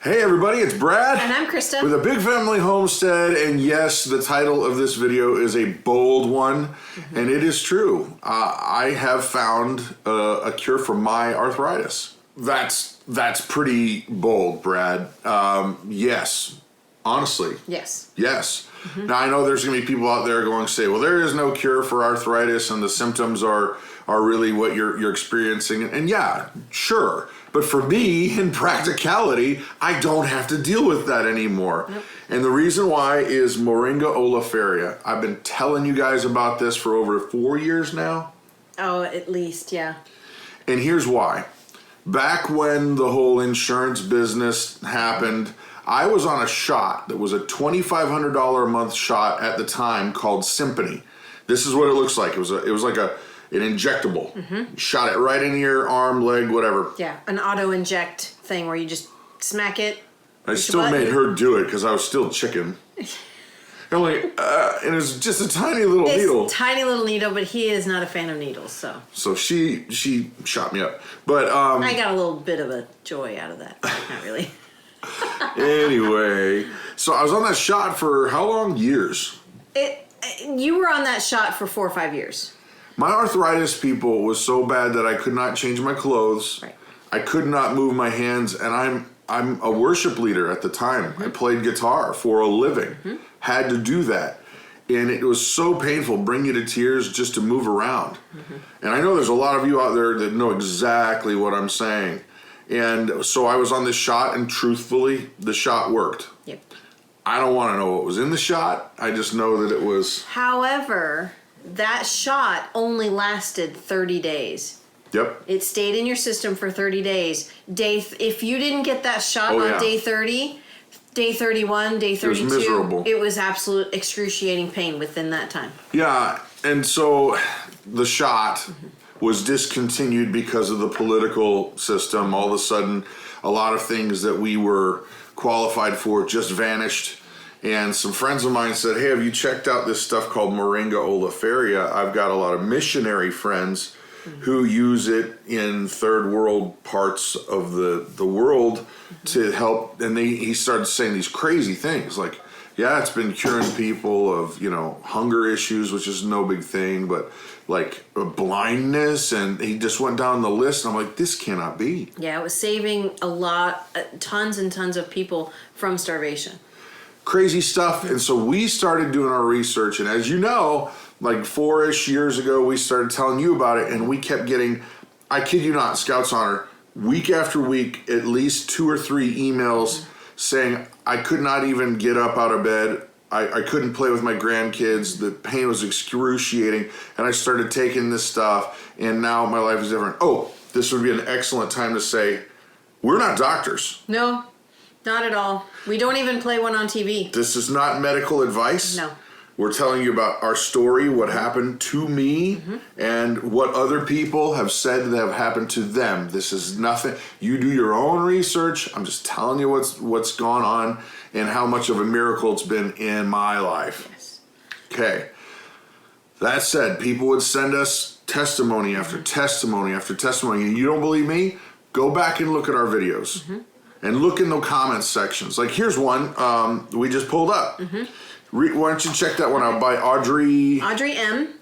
Hey everybody, it's Brad. And I'm Christa. With a Big Family Homestead, and yes, the title of this video is a bold one, and it is true. I have found a cure for my arthritis. That's pretty bold, Brad. Yes, honestly. Yes. Yes. Now I know there's going to be people out there going to say, well, there is no cure for arthritis, and the symptoms are really what you're experiencing. And yeah, sure. But for me, in practicality, I don't have to deal with that anymore. Nope. And the reason why is Moringa oleifera. I've been telling you guys about this for over 4 years now. Oh, at least, yeah. And here's why. Back when the whole insurance business happened, I was on a shot that was a $2,500 a month shot at the time called Symphony. This is what it looks like. It was like an injectable. Mm-hmm. Shot it right in your arm, leg, whatever. Yeah, an auto-inject thing where you just smack it. I still made her do it because I was still chicken. And it's just a tiny little needle. It's a tiny little needle, but he is not a fan of needles, so. So she shot me up. But I got a little bit of a joy out of that. Not really. Anyway, so I was on that shot for how long? Years. You were on that shot for 4 or 5 years. My arthritis, people, was so bad that I could not change my clothes. Right. I could not move my hands, and I'm a worship leader at the time. Mm-hmm. I played guitar for a living. Mm-hmm. Had to do that. And it was so painful, bring you to tears just to move around. Mm-hmm. And I know there's a lot of you out there that know exactly what I'm saying. And so I was on this shot, and truthfully, the shot worked. Yep. I don't want to know what was in the shot. I just know that it was. However, that shot only lasted 30 days. Yep. It stayed in your system for 30 days. If you didn't get that shot on day 30, day 31, day 32, it was miserable. It was absolute excruciating pain within that time. Yeah, and so the shot was discontinued because of the political system. All of a sudden, a lot of things that we were qualified for just vanished. And some friends of mine said, hey, have you checked out this stuff called Moringa oleifera? I've got a lot of missionary friends who use it in third world parts of the world to help. And he started saying these crazy things like, yeah, it's been curing people of, hunger issues, which is no big thing, but like blindness. And he just went down the list. And I'm like, this cannot be. Yeah, it was saving tons and tons of people from starvation. Crazy stuff. And so we started doing our research. And as you know, like 4-ish years ago, we started telling you about it. And we kept getting, I kid you not, Scout's Honor, week after week, at least 2 or 3 emails saying I could not even get up out of bed. I couldn't play with my grandkids. The pain was excruciating. And I started taking this stuff. And now my life is different. Oh, this would be an excellent time to say, we're not doctors. No. Not at all. We don't even play one on TV. This is not medical advice. No. We're telling you about our story, what happened to me, and what other people have said that have happened to them. This is nothing. You do your own research. I'm just telling you what's gone on and how much of a miracle it's been in my life. Yes. Okay. That said, people would send us testimony after testimony after testimony. And you don't believe me? Go back and look at our videos. And look in the comments sections. Like here's one we just pulled up. Why don't you check that one out by Audrey M.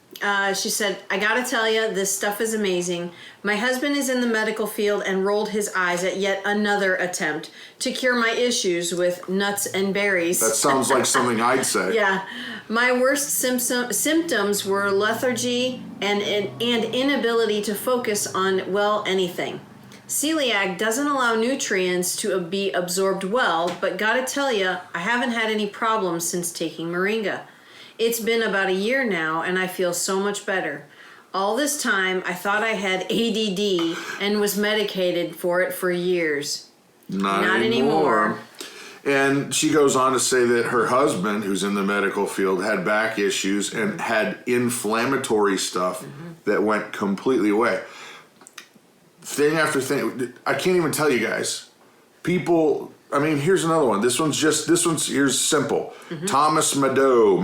She said, I gotta tell you, this stuff is amazing. My husband is in the medical field and rolled his eyes at yet another attempt to cure my issues with nuts and berries. That sounds like something I'd say. Yeah. My worst symptoms were lethargy and inability to focus on, anything. Celiac doesn't allow nutrients to be absorbed well, but gotta tell you, I haven't had any problems since taking Moringa. It's been about a year now, and I feel so much better. All this time, I thought I had ADD and was medicated for it for years. Not anymore. And she goes on to say that her husband, who's in the medical field, had back issues and had inflammatory stuff that went completely away. Thing after thing, I can't even tell you guys. People, here's another one. Here's simple. Thomas Maddow,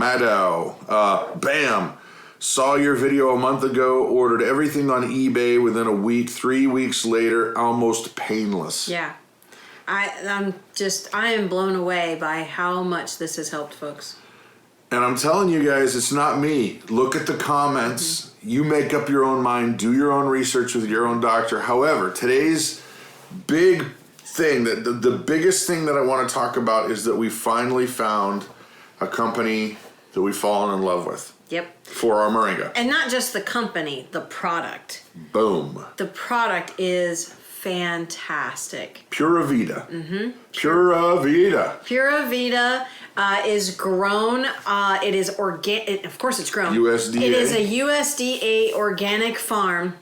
bam. Saw your video a month ago, ordered everything on eBay within a week, 3 weeks later, almost painless. Yeah. I am blown away by how much this has helped folks. And I'm telling you guys, it's not me. Look at the comments. You make up your own mind. Do your own research with your own doctor. However, today's big thing, the biggest thing that I want to talk about is that we finally found a company that we've fallen in love with. Yep. For our moringa. And not just the company, the product. Boom. The product is fantastic. Pura Vida. Pura Vida. Pura Vida is grown. It is organic. Of course, it's grown. USDA. It is a USDA organic farm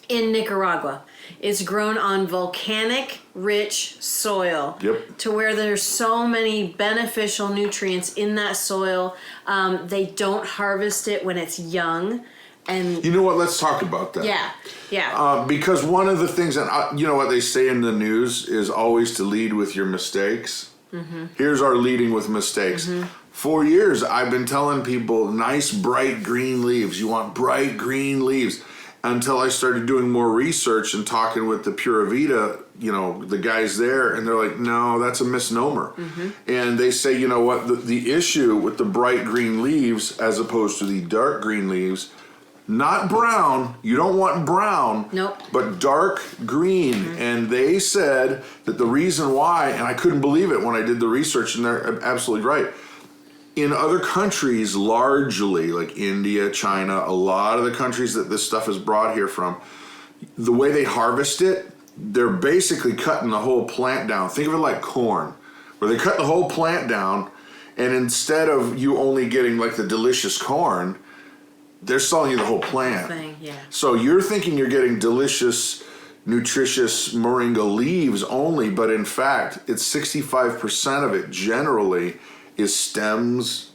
in Nicaragua. It's grown on volcanic rich soil. Yep. To where there's so many beneficial nutrients in that soil. They don't harvest it when it's young. And you know what? Let's talk about that. Yeah. Because one of the things that, you know what they say in the news is always to lead with your mistakes. Here's our leading with mistakes. For years, I've been telling people nice, bright green leaves. You want bright green leaves. Until I started doing more research and talking with the Pura Vida, the guys there, and they're like, no, that's a misnomer. And they say, you know what, the issue with the bright green leaves as opposed to the dark green leaves, not brown, you don't want brown, Nope. but dark green. And they said that the reason why, and I couldn't believe it when I did the research, and they're absolutely right. In other countries, largely, like India, China, a lot of the countries that this stuff is brought here from, the way they harvest it, they're basically cutting the whole plant down. Think of it like corn, where they cut the whole plant down, and instead of you only getting like the delicious corn, they're selling you the whole plant. So you're thinking you're getting delicious, nutritious moringa leaves only, but in fact, it's 65% of it generally is stems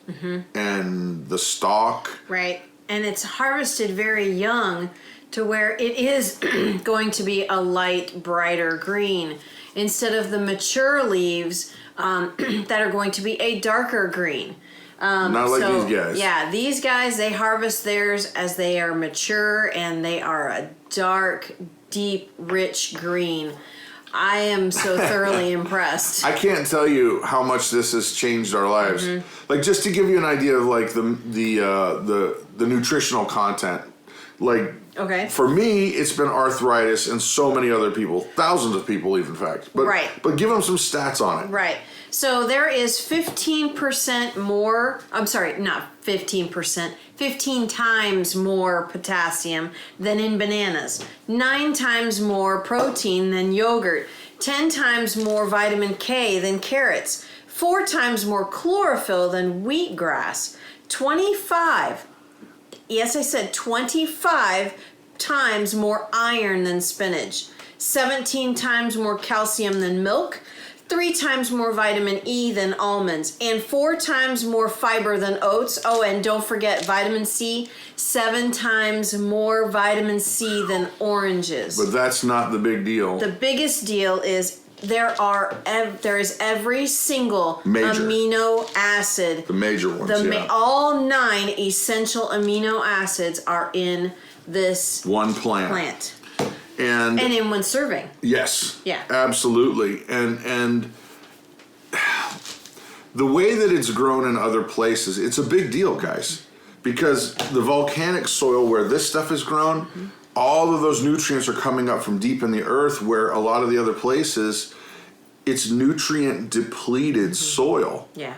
and the stalk. Right. And it's harvested very young to where it is going to be a light, brighter green instead of the mature leaves that are going to be a darker green. Not like these guys. Yeah, these guys, they harvest theirs as they are mature and they are a dark, deep, rich green. I am so thoroughly impressed. I can't tell you how much this has changed our lives. Like, just to give you an idea of like the nutritional content. Like, okay. For me, it's been arthritis, and so many other people, thousands of people, even in fact. But, right. But give them some stats on it. Right. So there is 15% more. I'm sorry, not 15%. 15 times more potassium than in bananas, 9 times more protein than yogurt, 10 times more vitamin K than carrots, 4 times more chlorophyll than wheatgrass, 25, yes I said 25 times more iron than spinach, 17 times more calcium than milk, 3 times more vitamin E than almonds, and 4 times more fiber than oats. Oh, and don't forget vitamin C, 7 times more vitamin C than oranges. But that's not the big deal. The biggest deal is there is every single major amino acid. The major ones, all 9 essential amino acids are in this one plant. And in one serving. Yes. Yeah. Absolutely. And the way that it's grown in other places, it's a big deal, guys. Because the volcanic soil where this stuff is grown, all of those nutrients are coming up from deep in the earth, where a lot of the other places, it's nutrient depleted soil. Yeah.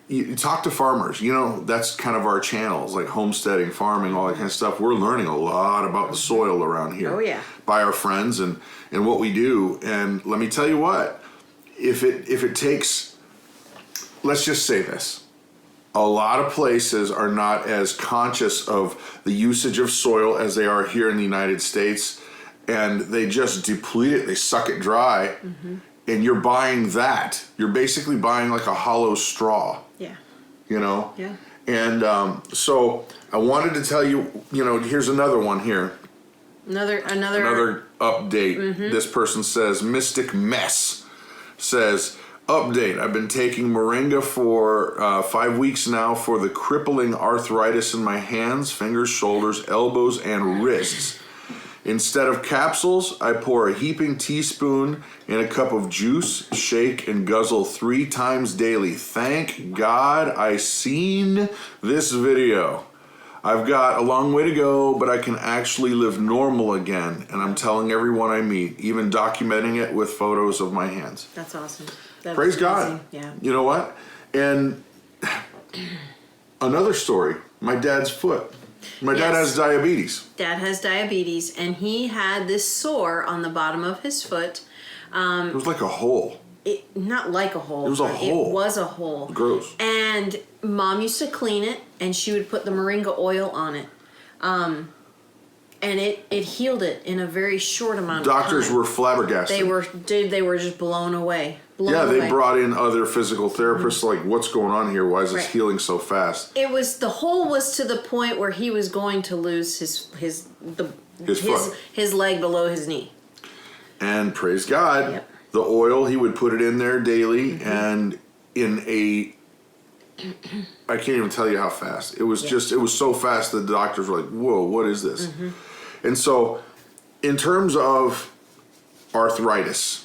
You talk to farmers, that's kind of our channels, like homesteading, farming, all that kind of stuff. We're learning a lot about the soil around here. Oh, yeah. By our friends and what we do. And let me tell you what, if it takes, let's just say this, a lot of places are not as conscious of the usage of soil as they are here in the United States, and they just deplete it, they suck it dry. And you're buying that. You're basically buying like a hollow straw. Yeah. Yeah. And so I wanted to tell you, here's another one here. Another update. This person says, Mystic Mess says, update. I've been taking moringa for 5 weeks now for the crippling arthritis in my hands, fingers, shoulders, elbows, and wrists. Instead of capsules, I pour a heaping teaspoon in a cup of juice, shake, and guzzle 3 times daily. Thank God I seen this video. I've got a long way to go, but I can actually live normal again. And I'm telling everyone I meet, even documenting it with photos of my hands. That's awesome. Praise God. Yeah. You know what? And another story, my dad's foot. My dad has diabetes. Dad has diabetes, and he had this sore on the bottom of his foot. It was like a hole. Not like a hole. It was a hole. It was a hole. Gross. And Mom used to clean it, and she would put the moringa oil on it. And it healed it in a very short amount of time. Doctors were flabbergasted. They were just blown away. They brought in other physical therapists. Like, what's going on here? Why is this healing so fast? The hole was to the point where he was going to lose his leg below his knee. And praise God, the oil, he would put it in there daily, and I can't even tell you how fast. It was it was so fast that the doctors were like, whoa, what is this? And so, in terms of arthritis,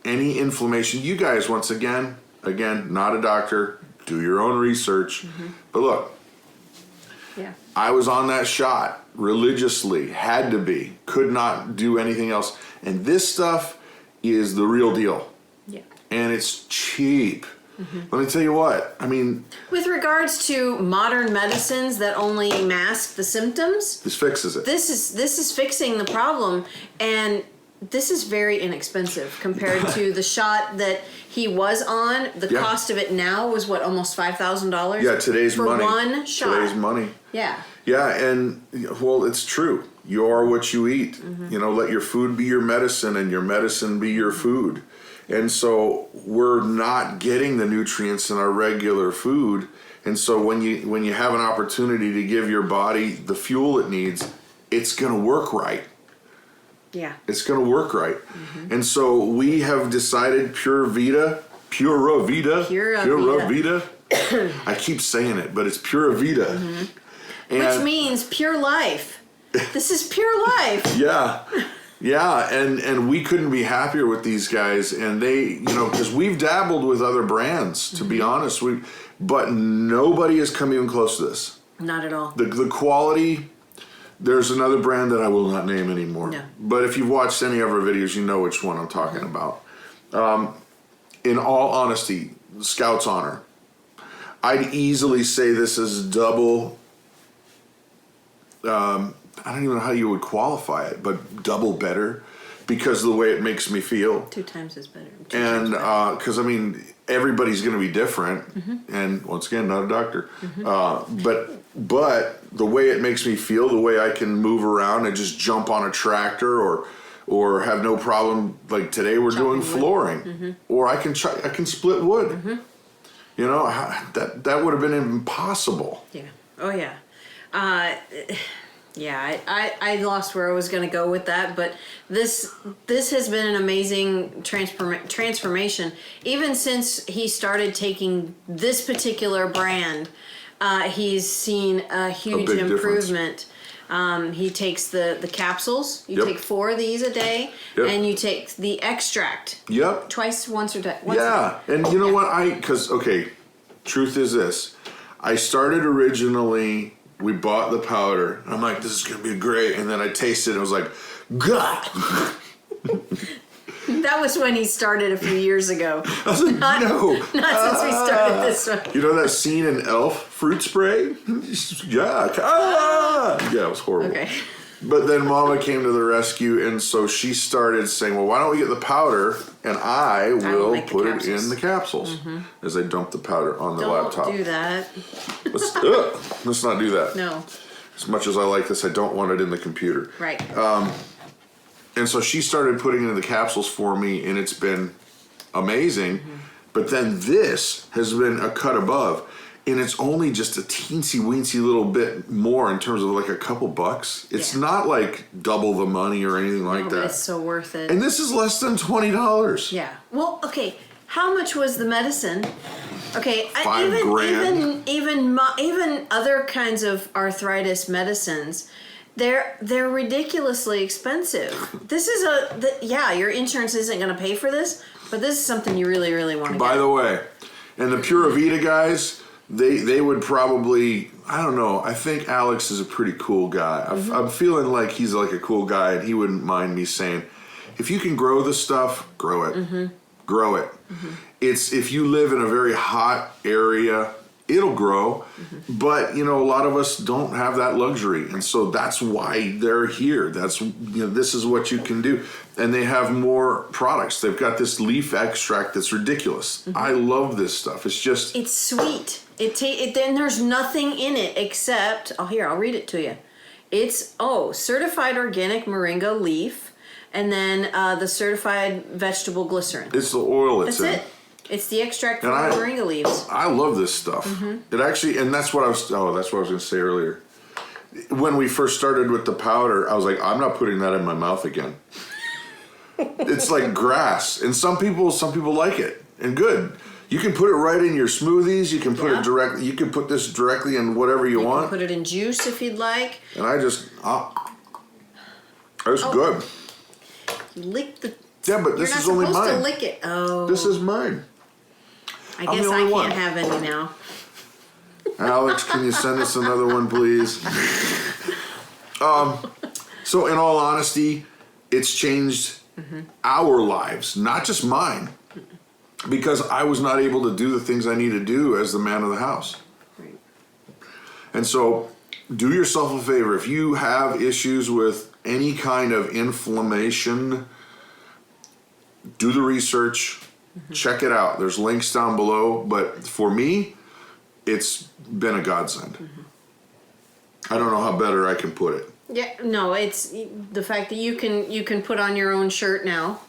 any inflammation, you guys, once again, not a doctor, do your own research. But look, I was on that shot religiously, had to be, could not do anything else. And this stuff is the real deal. Yeah. And it's cheap. Let me tell you what, I mean... With regards to modern medicines that only mask the symptoms... This fixes it. This is fixing the problem, and this is very inexpensive compared to the shot that he was on. The cost of it now was, what, almost $5,000? Yeah, today's money. For one shot. Today's money. Yeah. Yeah, and, well, it's true. You are what you eat. You know, let your food be your medicine and your medicine be your food. And so we're not getting the nutrients in our regular food. And so when you have an opportunity to give your body the fuel it needs, it's going to work right. Yeah. It's going to work right. And so we have decided Pura Vida. I keep saying it, but it's Pura Vida. Which means pure life. This is pure life. Yeah, and we couldn't be happier with these guys, and they, because we've dabbled with other brands, to be honest, but nobody has come even close to this. Not at all. The quality, there's another brand that I will not name anymore. No. But if you've watched any of our videos, you know which one I'm talking about. In all honesty, Scout's Honor, I'd easily say this is double... I don't even know how you would qualify it, but double better because of the way it makes me feel. 2 times is better. And because, everybody's going to be different. And once again, not a doctor. But the way it makes me feel, the way I can move around and just jump on a tractor or have no problem. Like today we're doing flooring. Or I can split wood. That would have been impossible. Yeah. Oh, yeah. I lost where I was going to go with that, but this has been an amazing transformation. Even since he started taking this particular brand, he's seen a huge improvement. He takes the capsules. You take 4 of these a day, and you take the extract. Once a day. And you know what? Truth is this. I started originally... We bought the powder. I'm like, this is going to be great. And then I tasted it and I was like, God. That was when he started a few years ago. I was like, not since we started this one. You know that scene in Elf, fruit spray? Yeah. Yeah, it was horrible. Okay. But then Mama came to the rescue, and so she started saying, well, why don't we get the powder, and I will put it in the capsules. As I dump the powder on the laptop. Don't do that. Let's not do that. No. As much as I like this, I don't want it in the computer. Right. And so she started putting it in the capsules for me, and it's been amazing. But then this has been a cut above. And it's only just a teensy-weensy little bit more in terms of like a couple bucks. It's not like double the money or anything like that. It's so worth it. And this is less than $20. Yeah. Well, okay. How much was the medicine? Okay. $5,000. Even other kinds of arthritis medicines, They're ridiculously expensive. This is your insurance isn't going to pay for this, but this is something you really, really want to get. By the way, and the Pura Vida guys, they would probably, I don't know, I think Alex is a pretty cool guy. I'm feeling like he's like a cool guy, and he wouldn't mind me saying, if you can grow the stuff, grow it. Grow it. It's, if you live in a very hot area, it'll grow, but a lot of us don't have that luxury, and so that's why they're here. That's this is what you can do, and they have more products. They've got this leaf extract that's ridiculous. I love this stuff. It's sweet. Then there's nothing in it except I'll read it to you. It's certified organic moringa leaf, and then the certified vegetable glycerin. It's the oil that's in. It. It's the extract from the moringa leaves. I love this stuff. It actually, and that's what I was going to say earlier. When we first started with the powder, I was like, I'm not putting that in my mouth again. It's like grass, and some people like it, and good. You can put it right in your smoothies. You can put it directly. You can put this directly in whatever you want. You can put it in juice if you'd like. And it's good. You lick the. Yeah, but this is only mine. You're not supposed to lick it. Oh. This is mine. I guess I can't have any now. Alex, can you send us another one, please? So in all honesty, it's changed our lives, not just mine, because I was not able to do the things I need to do as the man of the house. Right. And so do yourself a favor. If you have issues with any kind of inflammation, do the research. Check it out. There's links down below. But for me, it's been a godsend. I don't know how better I can put it. Yeah, no, it's the fact that you can put on your own shirt now.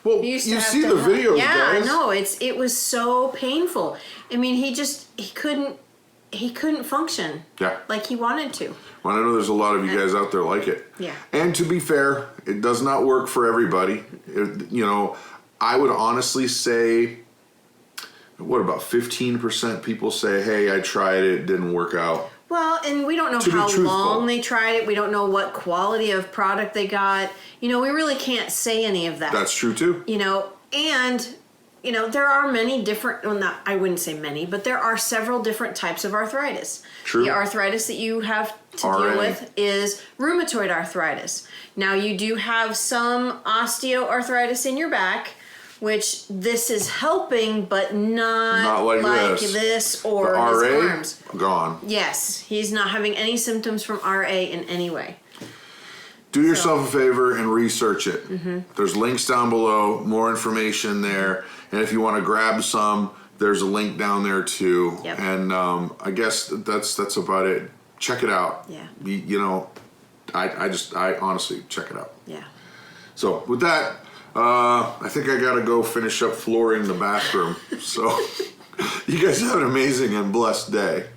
Well, you see the videos, yeah, guys. no, it was so painful. I mean, he couldn't function. Yeah. Like he wanted to. Well, I know there's a lot of you guys out there like it. Yeah. And to be fair, it does not work for everybody. I would honestly say, what about 15% people say, hey, I tried it, didn't work out. Well, and we don't know how long they tried it. We don't know what quality of product they got. We really can't say any of that. That's true too. And there are many different, I wouldn't say many, but there are several different types of arthritis. True. The arthritis that you have to deal with is rheumatoid arthritis. Now, you do have some osteoarthritis in your back, which this is helping, but not like this or his arms. Gone. Yes, he's not having any symptoms from RA in any way. Do yourself a favor and research it. There's links down below, more information there, and if you want to grab some, there's a link down there too. Yep. And I guess that's about it. Check it out. Yeah. I honestly check it out. Yeah. So with that. I think I gotta go finish up flooring the bathroom. So, you guys have an amazing and blessed day.